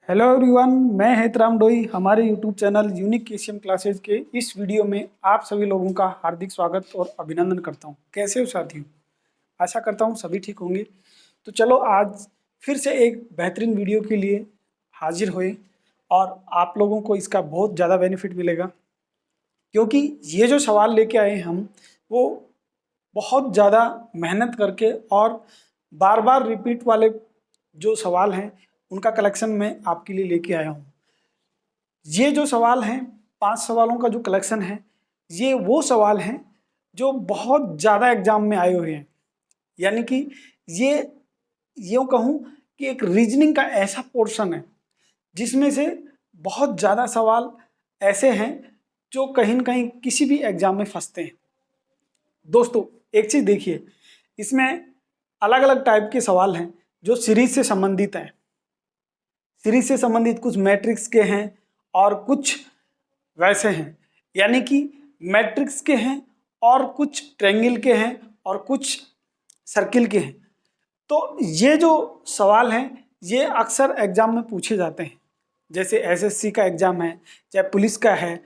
Hello everyone, मैं हेतराम डोई। हमारे YouTube channel unique KCM classes के इस वीडियो में आप सभी लोगों का हार्दिक स्वागत और अभिनंदन करता हूं। कैसे हो साथियों? आशा करता हूं सभी ठीक होंगे। तो चलो आज फिर से एक बेहतरीन वीडियो के लिए हाजिर हुए और आप लोगों को इसका बहुत ज़्यादा बेनिफिट मिलेगा, क्योंकि ये जो सवाल लेके आए हम वो बहुत ज़्यादा मेहनत करके और बार बार रिपीट वाले जो सवाल हैं उनका कलेक्शन मैं आपके लिए लेके आया हूँ। ये जो सवाल हैं, 5 सवालों का जो कलेक्शन है, ये वो सवाल हैं जो बहुत ज़्यादा एग्जाम में आए हुए हैं। यानी कि ये यूँ कहूँ कि एक रीजनिंग का ऐसा पोर्शन है जिसमें से बहुत ज़्यादा सवाल ऐसे हैं जो कहीं न कहीं किसी भी एग्जाम में फंसते हैं। दोस्तों एक चीज़ देखिए, इसमें अलग अलग टाइप के सवाल हैं जो सीरीज से संबंधित हैं। सीरीज से संबंधित कुछ मैट्रिक्स के हैं और कुछ वैसे हैं, यानी कि मैट्रिक्स के हैं और कुछ ट्रायंगल के हैं और कुछ सर्किल के हैं। तो ये जो सवाल हैं ये अक्सर एग्जाम में पूछे जाते हैं। जैसे एसएससी का एग्जाम है, चाहे पुलिस का है,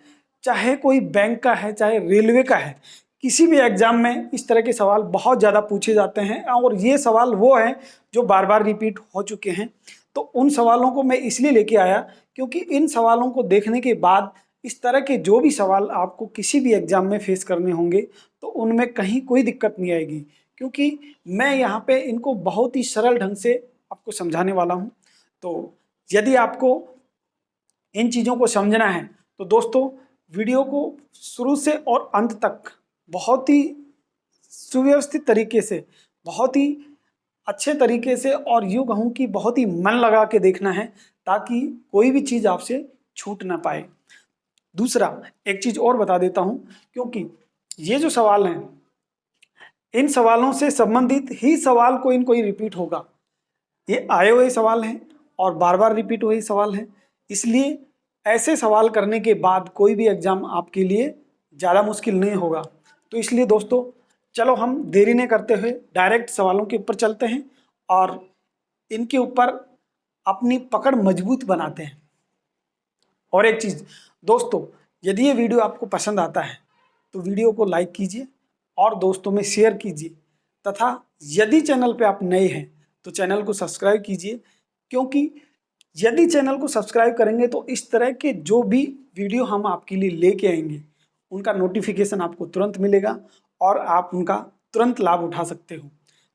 चाहे कोई बैंक का है, चाहे रेलवे का है, किसी भी एग्जाम में इस तरह के सवाल बहुत ज़्यादा पूछे जाते हैं और ये सवाल वो हैं जो बार बार रिपीट हो चुके हैं। तो उन सवालों को मैं इसलिए लेके आया क्योंकि इन सवालों को देखने के बाद इस तरह के जो भी सवाल आपको किसी भी एग्जाम में फेस करने होंगे तो उनमें कहीं कोई दिक्कत नहीं आएगी, क्योंकि मैं यहाँ पे इनको बहुत ही सरल ढंग से आपको समझाने वाला हूँ। तो यदि आपको इन चीज़ों को समझना है तो दोस्तों वीडियो को शुरू से और अंत तक बहुत ही सुव्यवस्थित तरीके से, बहुत ही अच्छे तरीके से और यूँ कहूँ कि बहुत ही मन लगा के देखना है ताकि कोई भी चीज़ आपसे छूट ना पाए। दूसरा एक चीज़ और बता देता हूँ, क्योंकि ये जो सवाल हैं इन सवालों से संबंधित ही सवाल कोई न कोई रिपीट होगा। ये आए हुए सवाल हैं और बार बार रिपीट हुए सवाल हैं, इसलिए ऐसे सवाल करने के बाद कोई भी एग्जाम आपके लिए ज़्यादा मुश्किल नहीं होगा। तो इसलिए दोस्तों चलो हम देरी नहीं करते हुए डायरेक्ट सवालों के ऊपर चलते हैं और इनके ऊपर अपनी पकड़ मजबूत बनाते हैं। और एक चीज़ दोस्तों, यदि ये वीडियो आपको पसंद आता है तो वीडियो को लाइक कीजिए और दोस्तों में शेयर कीजिए, तथा यदि चैनल पे आप नए हैं तो चैनल को सब्सक्राइब कीजिए, क्योंकि यदि चैनल को सब्सक्राइब करेंगे तो इस तरह के जो भी वीडियो हम आपके लिए लेके आएंगे उनका नोटिफिकेशन आपको तुरंत मिलेगा और आप उनका तुरंत लाभ उठा सकते हो।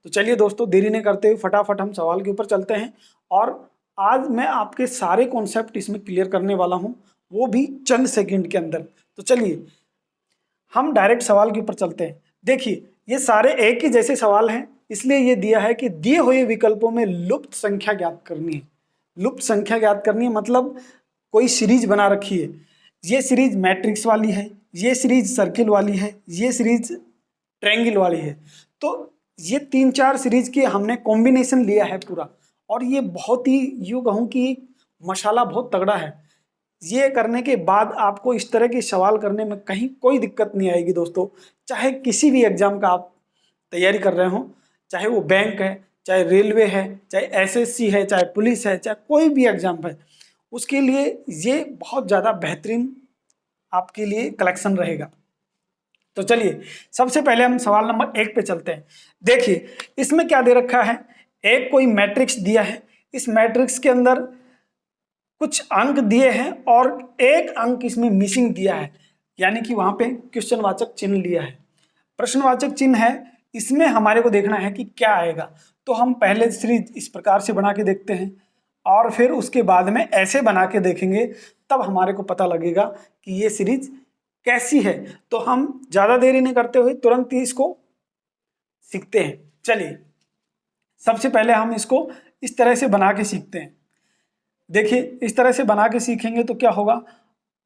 तो चलिए दोस्तों देरी नहीं करते हुए फटाफट हम सवाल के ऊपर चलते हैं और आज मैं आपके सारे कॉन्सेप्ट इसमें क्लियर करने वाला हूँ, वो भी चंद सेकंड के अंदर। तो चलिए हम डायरेक्ट सवाल के ऊपर चलते हैं। देखिए ये सारे एक ही जैसे सवाल हैं, इसलिए ये दिया है कि दिए हुए विकल्पों में लुप्त संख्या ज्ञात करनी है। लुप्त संख्या ज्ञात करनी है मतलब कोई सीरीज बना रखी है, ये सीरीज मैट्रिक्स वाली है, ये सीरीज सर्किल वाली है, ये सीरीज ट्रायंगल वाली है। तो ये 3-4 सीरीज की हमने कॉम्बिनेशन लिया है पूरा, और ये बहुत ही यूँ कहूँ कि मसाला बहुत तगड़ा है। ये करने के बाद आपको इस तरह के सवाल करने में कहीं कोई दिक्कत नहीं आएगी दोस्तों। चाहे किसी भी एग्जाम का आप तैयारी कर रहे हो, चाहे वो बैंक है, चाहे रेलवे है, चाहे एसएससी है, चाहे पुलिस है, चाहे कोई भी एग्जाम है, उसके लिए ये बहुत ज़्यादा बेहतरीन आपके लिए कलेक्शन रहेगा। तो चलिए सबसे पहले हम सवाल नंबर 1 पे चलते हैं। देखिए इसमें क्या दे रखा है, एक कोई मैट्रिक्स दिया है, इस मैट्रिक्स के अंदर कुछ अंक दिए हैं और एक अंक इसमें मिसिंग दिया है, यानी कि वहां पे क्वेश्चनवाचक चिन्ह लिया है। प्रश्नवाचक चिन्ह है, इसमें हमारे को देखना है कि क्या आएगा। तो हम पहले सीरीज इस प्रकार से बना के देखते हैं और फिर उसके बाद में ऐसे बना के देखेंगे, तब हमारे को पता लगेगा कि ये सीरीज कैसी है। तो हम ज़्यादा देरी नहीं करते हुए तुरंत ही इसको सीखते हैं। चलिए सबसे पहले हम इसको इस तरह से बना के सीखते हैं। देखिए इस तरह से बना के सीखेंगे तो क्या होगा,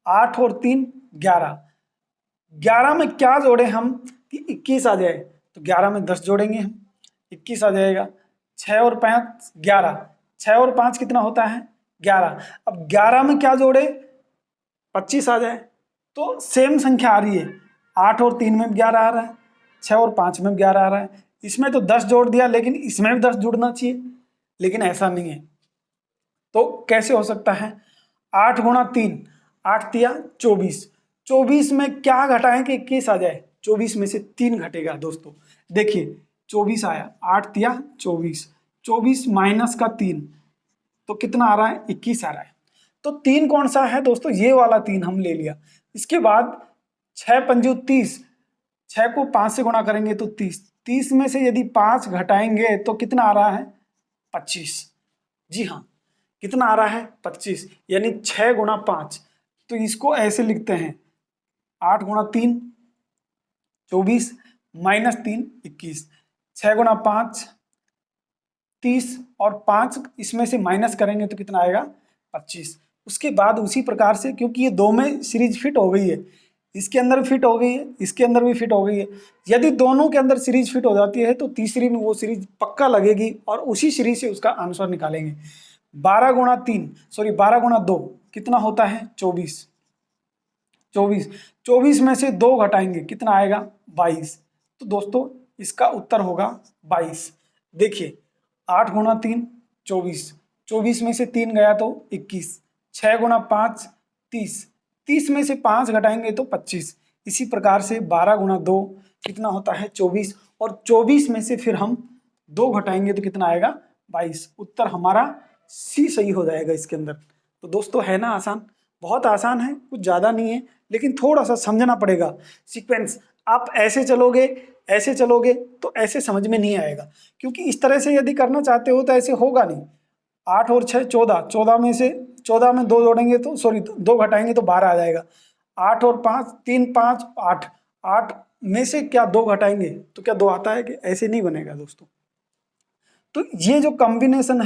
8 और 3 11, 11 में क्या जोड़े हम कि 21 आ जाए, तो 11 में 10 जोड़ेंगे हम, 21 आ जाएगा। 6 और 5 11, 6 और 5 कितना होता है 11। अब 11 में क्या जोड़े 25 आ जाए, तो सेम संख्या आ रही है, 8 और 3 में 11 आ रहा है, 6 और 5 में 11 आ रहा है। इसमें तो 10 जोड़ दिया, लेकिन इसमें भी 10 जुड़ना चाहिए, लेकिन ऐसा नहीं है। तो कैसे हो सकता है? 8 गुणा 3, 8 तिया 24, 24 में क्या घटाएं कि 21 आ जाए? 24 में से 3 घटेगा दोस्तों। देखिए 24 आया, 8 तिया 24, 24 माइनस का 3 तो कितना आ रहा है? 21 आ रहा है। तो 3 कौन सा है दोस्तों? ये वाला 3 हम ले लिया। इसके बाद 6 पंजू 30, 6 को 5 से गुणा करेंगे तो 30, 30 में से यदि 5 घटाएंगे तो कितना आ रहा है? 25। जी हाँ, कितना आ रहा है? 25, यानी 6 गुणा 5। तो इसको ऐसे लिखते हैं, 8 गुणा 3 24 माइनस 3 21, 6 गुणा 5 30 और 5 इसमें से माइनस करेंगे तो कितना आएगा? 25। उसके बाद उसी प्रकार से, क्योंकि ये दो में सीरीज फिट हो गई है, इसके अंदर फिट हो गई है, इसके अंदर भी फिट हो गई है, यदि दोनों के अंदर सीरीज फिट हो जाती है तो तीसरी में वो सीरीज पक्का लगेगी और उसी सीरीज से उसका आंसर निकालेंगे। 12 गुणा 3 सॉरी 12 गुणा 2 कितना होता है? 24, 24 में से 2 घटाएंगे कितना आएगा? 22। तो दोस्तों इसका उत्तर होगा 22। देखिए 8 गुणा 3 24, 24 में से 3 गया तो 21, 6 गुणा 5 30, 30 में से 5 घटाएंगे तो 25। इसी प्रकार से 12 गुणा 2 कितना होता है? 24, और 24 में से फिर हम 2 घटाएंगे तो कितना आएगा? 22। उत्तर हमारा सी सही हो जाएगा इसके अंदर। तो दोस्तों है ना आसान, बहुत आसान है, कुछ ज़्यादा नहीं है, लेकिन थोड़ा सा समझना पड़ेगा सीक्वेंस। आप ऐसे चलोगे तो ऐसे समझ में नहीं आएगा, क्योंकि इस तरह से यदि करना चाहते हो तो ऐसे होगा नहीं। 8 और 6 14, 14 में से 14 में 2 जोड़ेंगे तो सॉरी 2 घटाएंगे तो 12 आ जाएगा। 8 और 5 3 5 8, 8 में से क्या 2 घटाएंगे तो क्या 2 आता है? कि ऐसे नहीं बनेगा दोस्तों। तो ये जो कॉम्बिनेशन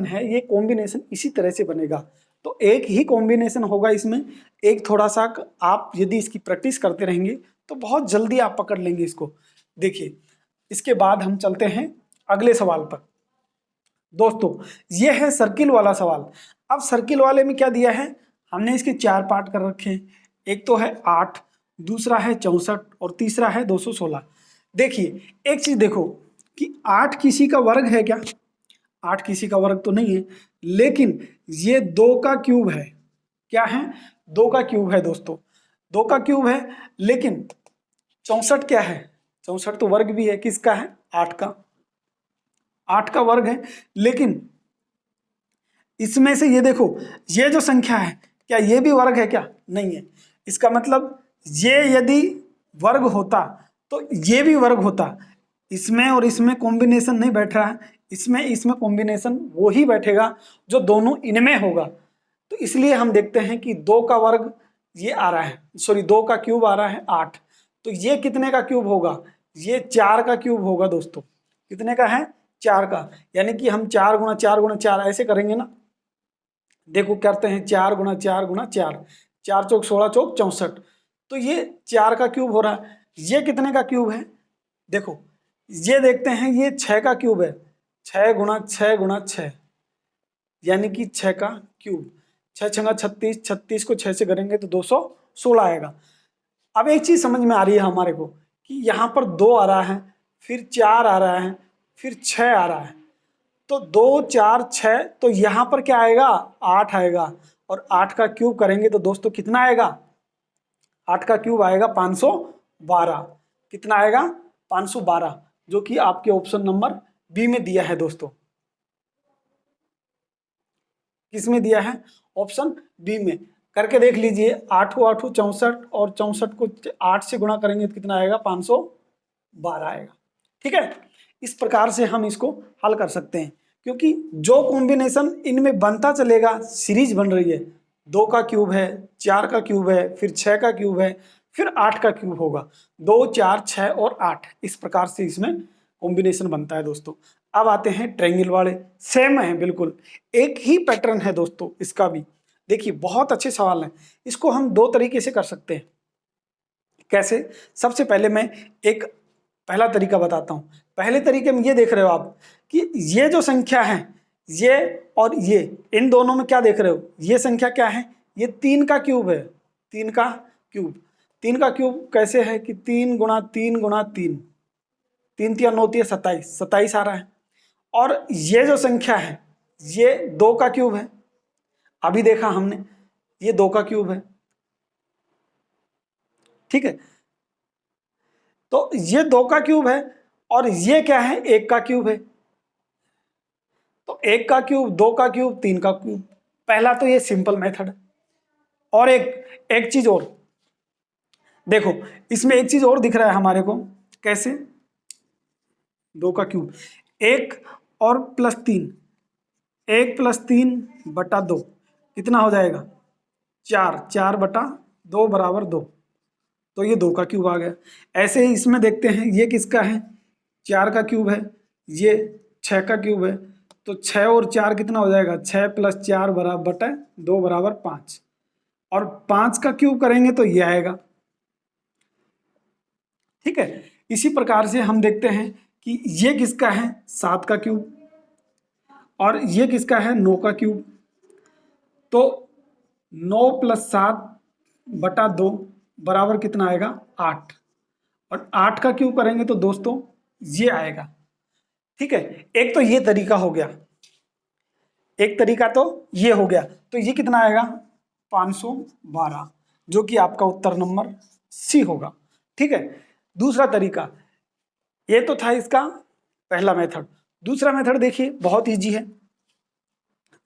है, ये कॉम्बिनेशन इसी तरह से बनेगा। तो एक ही कॉम्बिनेशन होगा इसमें, एक थोड़ा सा आप यदि इसकी प्रैक्टिस करते रहेंगे तो बहुत जल्दी आप पकड़ लेंगे इसको। देखिए इसके बाद हम चलते हैं अगले सवाल पर। दोस्तों ये है सर्किल वाला सवाल। अब सर्किल वाले में क्या दिया है? हमने इसके 4 पार्ट कर रखे हैं। एक तो है 8, दूसरा है 64 और तीसरा है 216। देखिए एक चीज देखो कि 8 किसी का वर्ग है क्या? 8 किसी का वर्ग तो नहीं है, लेकिन ये 2 का क्यूब है। क्या है? 2 का क्यूब है दोस्तों, 2 का क्यूब है। लेकिन 64 क्या है? 64 तो वर्ग भी है, किसका है? 8 का, 8 का वर्ग है। लेकिन इसमें से ये देखो, ये जो संख्या है क्या ये भी वर्ग है क्या? नहीं है। इसका मतलब ये यदि वर्ग होता तो ये भी वर्ग होता। इसमें और इसमें कॉम्बिनेशन नहीं बैठ रहा है, इसमें कॉम्बिनेशन वो ही बैठेगा जो दोनों इनमें होगा। तो इसलिए हम देखते हैं कि 2 का वर्ग ये आ रहा है, सॉरी 2 का क्यूब आ रहा है 8। तो ये कितने का क्यूब होगा? ये 4 का क्यूब होगा दोस्तों। कितने का है? 4 का। यानी कि हम 4 गुणा 4 गुणा 4 ऐसे करेंगे ना। देखो करते हैं 4 गुणा 4 गुणा 4, 4 चौक 16 चौक 64। तो ये 4 का क्यूब हो रहा है। ये कितने का क्यूब है? देखो ये देखते हैं, ये 6 का क्यूब है, 6 गुणा 6 गुणा 6, यानी कि 6 का क्यूब। 6 छंगा 36, 36 को 6 से करेंगे तो 216 आएगा। अब एक चीज समझ में आ रही है हमारे को कि यहाँ पर 2 आ रहा है, फिर 4 आ रहा है, फिर 6 आ रहा है। तो 2 4 6, तो यहाँ पर क्या आएगा? 8 आएगा। और 8 का क्यूब करेंगे तो दोस्तों कितना आएगा? 8 का क्यूब आएगा 512। कितना आएगा? 512, जो कि आपके ऑप्शन नंबर बी में दिया है दोस्तों। किस में दिया है? ऑप्शन बी में। करके देख लीजिए, 8 को 8 64, और 64 को 8 से गुणा करेंगे तो कितना आएगा? 512 आएगा। ठीक है, इस प्रकार से हम इसको हल कर सकते हैं, क्योंकि जो कॉम्बिनेशन इनमें बनता चलेगा, सीरीज बन रही है। 2 का क्यूब है, 4 का क्यूब है, फिर 6 का क्यूब है, फिर 8 का क्यूब होगा। 2 4 6 और 8, इस प्रकार से इसमें कॉम्बिनेशन बनता है दोस्तों। अब आते हैं ट्रायंगल वाले, सेम है बिल्कुल, एक ही पैटर्न है दोस्तों इसका भी। देखिए बहुत अच्छे सवाल हैं, इसको हम 2 तरीके से कर सकते हैं। कैसे? सबसे पहले मैं एक पहला तरीका बताता हूँ। पहले तरीके में ये देख रहे हो आप कि ये जो संख्या है, ये और ये, इन दोनों में क्या देख रहे हो? ये संख्या क्या है? ये 3 का क्यूब है, 3 का क्यूब। 3 का क्यूब कैसे है कि 3 गुणा 3 गुणा 3, 3 3 9 27, 27 आ रहा है। और ये जो संख्या है, ये 2 का क्यूब है, अभी देखा हमने, ये 2 का क्यूब है, ठीक है। तो ये 2 का क्यूब है और ये क्या है, 1 का क्यूब है। तो 1 का क्यूब, 2 का क्यूब, 3 का क्यूब। पहला तो ये सिंपल मेथड है। और एक चीज और देखो, इसमें एक चीज और दिख रहा है हमारे को, कैसे, 2 का क्यूब, 1 और +3, 1 + 3 बटा 2 कितना हो जाएगा, 4, 4 बटा 2 बराबर 2। तो ये 2 का क्यूब आ गया। ऐसे ही इसमें देखते हैं, ये किसका है, 4 का क्यूब है, ये 6 का क्यूब है। तो 6 और 4 कितना हो जाएगा, 6 + 4 बराबर बटा 2 बराबर 5। और 5 का क्यूब करेंगे तो ये आएगा, ठीक है। इसी प्रकार से हम देखते हैं कि ये किसका है, 7 का क्यूब, और ये किसका है, 9 का क्यूब। तो 9 + 7 बटा 2 बराबर कितना आएगा, 8। और 8 का क्यूब करेंगे तो दोस्तों ये आएगा, ठीक है। एक तो ये तरीका हो गया, एक तरीका तो ये हो गया। तो ये कितना आएगा, 512, जो कि आपका उत्तर नंबर सी होगा, ठीक है। दूसरा तरीका, ये तो था इसका पहला मेथड। दूसरा मेथड देखिए, बहुत इजी है।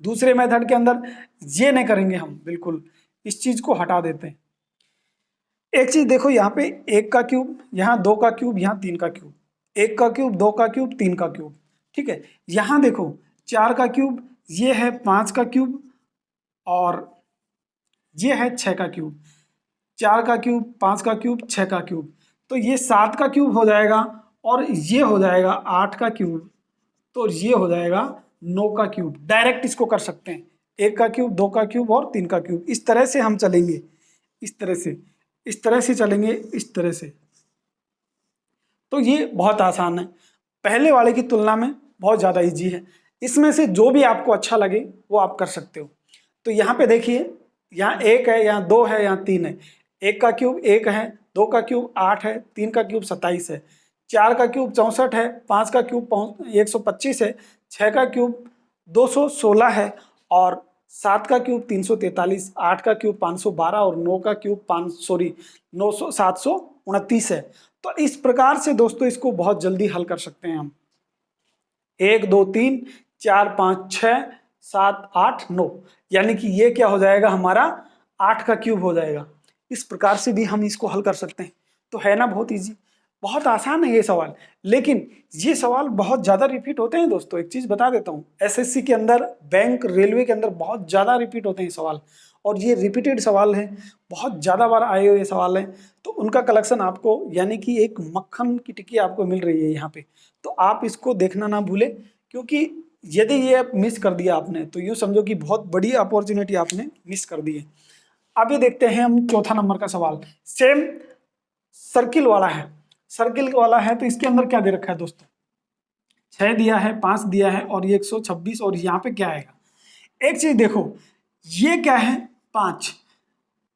दूसरे मेथड के अंदर ये नहीं करेंगे हम, बिल्कुल इस चीज को हटा देते हैं। एक चीज देखो, यहाँ पे 1 का क्यूब, यहाँ 2 का क्यूब, यहाँ 3 का क्यूब, 1 का क्यूब, 2 का क्यूब, 3 का क्यूब, ठीक है। यहाँ देखो 4 का क्यूब, ये है 5 का क्यूब, और ये है 6 का क्यूब। 4 का क्यूब, 5 का क्यूब, 6 का क्यूब, तो ये 7 का क्यूब हो जाएगा, और ये हो जाएगा 8 का क्यूब, तो ये हो जाएगा 9 का क्यूब। डायरेक्ट इसको कर सकते हैं, 1 का क्यूब, 2 का क्यूब और 3 का क्यूब। इस तरह से हम चलेंगे, इस तरह से, इस तरह से चलेंगे, इस तरह से। तो ये बहुत आसान है, पहले वाले की तुलना में बहुत ज़्यादा इजी है। इसमें से जो भी आपको अच्छा लगे वो आप कर सकते हो। तो यहाँ पे देखिए, यहाँ 1 है, यहाँ 2 है, यहाँ 3 है। 1 का क्यूब 1 है, 2 का क्यूब 8 है, 3 का क्यूब 27 है, 4 का क्यूब 64 है, 5 का क्यूब 125 है, 6 का क्यूब 216 है, और 7 का क्यूब 343, 8 का क्यूब 512 और 9 का क्यूब 729 है। तो इस प्रकार से दोस्तों इसको बहुत जल्दी हल कर सकते हैं हम। 1 2 3 4 5 6 7 8 9, यानी कि ये क्या हो जाएगा, हमारा 8 का क्यूब हो जाएगा। इस प्रकार से भी हम इसको हल कर सकते हैं। तो है ना बहुत इजी, बहुत आसान है ये सवाल। लेकिन ये सवाल बहुत ज़्यादा रिपीट होते हैं दोस्तों। एक चीज़ बता देता हूँ, एसएससी के अंदर, बैंक, रेलवे के अंदर बहुत ज़्यादा रिपीट होते हैं सवाल, और ये रिपीटेड सवाल हैं, बहुत ज़्यादा बार आए हुए सवाल हैं। तो उनका कलेक्शन आपको, यानी कि एक मक्खन की टिक्की आपको मिल रही है यहाँ पे। तो आप इसको देखना ना भूलें, क्योंकि यदि ये मिस कर दिया आपने तो यूँ समझो कि बहुत बड़ी अपॉर्चुनिटी आपने मिस कर दी है। अब ये देखते हैं हम चौथा नंबर का सवाल। सेम सर्किल वाला है, सर्किल वाला है, तो इसके अंदर क्या दे रखा है दोस्तों, 6 दिया है, 5 दिया है, और ये 126, और यहाँ पे क्या आएगा। एक चीज देखो, ये क्या है, 5,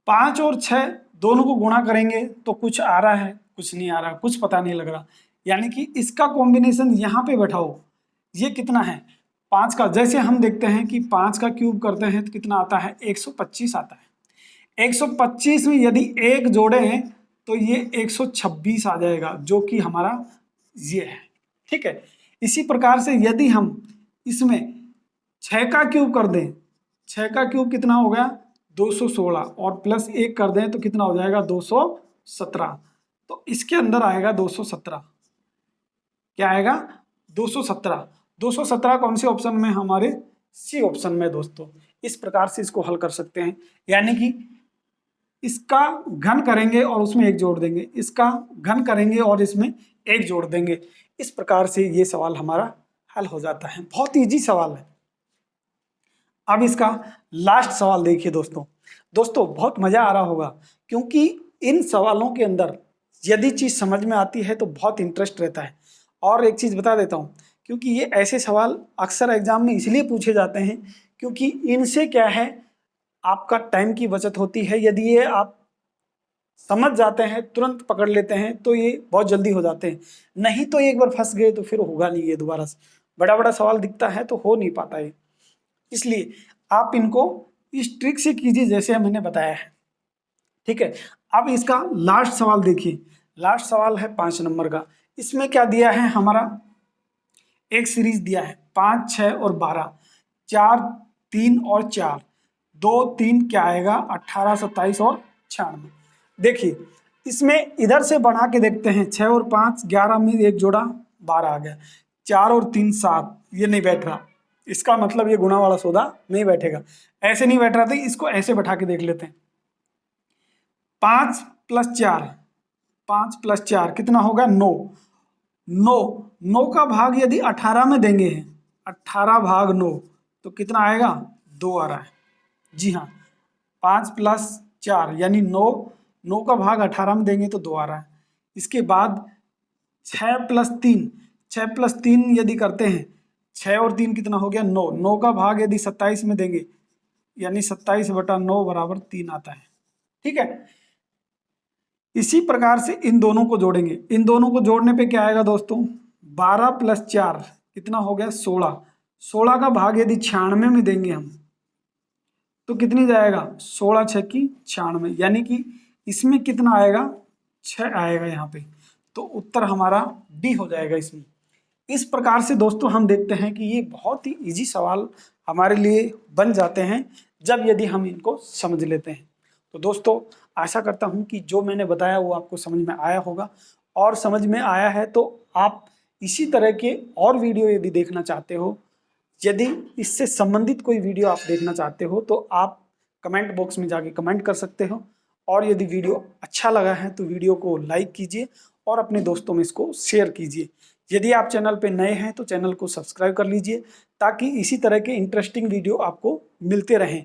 5 और 6 दोनों को गुणा करेंगे तो कुछ आ रहा है, कुछ नहीं आ रहा, कुछ पता नहीं लग रहा। यानी कि इसका कॉम्बिनेशन यहाँ पे बैठाओ, ये कितना है, 5 का। जैसे हम देखते हैं कि 5 का क्यूब करते हैं तो कितना आता है, 125 आता है। 125 में यदि एक जोड़े हैं तो ये 126 आ जाएगा, जो कि हमारा ये है, ठीक है। इसी प्रकार से यदि हम इसमें 6 का क्यूब कर दें, 6 का क्यूब कितना हो गया, 216, और प्लस 1 कर दें तो कितना हो जाएगा, 217। तो इसके अंदर आएगा 217, क्या आएगा, 217। 217 कौन से ऑप्शन में, हमारे सी ऑप्शन में दोस्तों। इस प्रकार से इसको हल कर सकते हैं, यानी कि इसका घन करेंगे और उसमें एक जोड़ देंगे, इसका घन करेंगे और इसमें एक जोड़ देंगे। इस प्रकार से ये सवाल हमारा हल हो जाता है। बहुत इजी सवाल है। अब इसका लास्ट सवाल देखिए दोस्तों। दोस्तों बहुत मजा आ रहा होगा, क्योंकि इन सवालों के अंदर यदि चीज समझ में आती है तो बहुत इंटरेस्ट रहता है। और एक चीज बता देता हूँ, क्योंकि ये ऐसे सवाल अक्सर एग्जाम में इसलिए पूछे जाते हैं क्योंकि इनसे क्या है, आपका टाइम की बचत होती है। यदि ये आप समझ जाते हैं, तुरंत पकड़ लेते हैं, तो ये बहुत जल्दी हो जाते हैं। नहीं तो एक बार फंस गए तो फिर होगा नहीं ये दोबारा से। बड़ा बड़ा सवाल दिखता है तो हो नहीं पाता है। इसलिए आप इनको इस ट्रिक से कीजिए जैसे मैंने बताया है। ठीक है, अब इसका लास्ट सवाल देखिए। लास्ट सवाल है 5 नंबर का। इसमें क्या दिया है हमारा, एक सीरीज दिया है 5, 6 और 12, 4, 3 और 4, 2, 3 क्या आएगा 18, 27 और 96। देखिए इसमें इधर से बढ़ा के देखते हैं, 6 और 5 11 में एक जोड़ा 12 आ गया, 4 और 3 7, ये नहीं बैठ रहा, इसका मतलब ये गुणा वाला सौदा नहीं बैठेगा। ऐसे नहीं बैठ रहा था, इसको ऐसे बैठा के देख लेते हैं। 5 प्लस 4, 5 प्लस 4 कितना होगा 9, 9, 9 का भाग यदि 18 में देंगे, 18 भाग 9 तो कितना आएगा 2 आ रहा है। जी हाँ, 5 प्लस 4 यानी 9, 9 का भाग 18 में देंगे तो 2 आ रहा है। इसके बाद 6 प्लस 3, 6 प्लस 3 यदि करते हैं, 6 और 3 कितना हो गया 9, 9 का भाग यदि 27 में देंगे यानी 27/9 बराबर 3 आता है। ठीक है, इसी प्रकार से इन दोनों को जोड़ेंगे। इन दोनों को जोड़ने पे क्या आएगा दोस्तों, 12 प्लस 4 कितना हो गया 16, 16 का भाग यदि 96 में देंगे हम तो कितनी जाएगा 16 6 की 96, यानी कि इसमें कितना आएगा 6 आएगा यहाँ पे, तो उत्तर हमारा डी हो जाएगा इसमें। इस प्रकार से दोस्तों हम देखते हैं कि ये बहुत ही इजी सवाल हमारे लिए बन जाते हैं जब यदि हम इनको समझ लेते हैं। तो दोस्तों आशा करता हूँ कि जो मैंने बताया वो आपको समझ में आया होगा, और समझ में आया है तो आप इसी तरह के और वीडियो यदि देखना चाहते हो, यदि इससे संबंधित कोई वीडियो आप देखना चाहते हो तो आप कमेंट बॉक्स में जाके कमेंट कर सकते हो, और यदि वीडियो अच्छा लगा है तो वीडियो को लाइक कीजिए और अपने दोस्तों में इसको शेयर कीजिए। यदि आप चैनल पे नए हैं तो चैनल को सब्सक्राइब कर लीजिए ताकि इसी तरह के इंटरेस्टिंग वीडियो आपको मिलते रहें।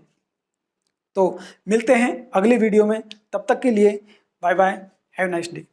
तो मिलते हैं अगले वीडियो में, तब तक के लिए bye bye, have nice day.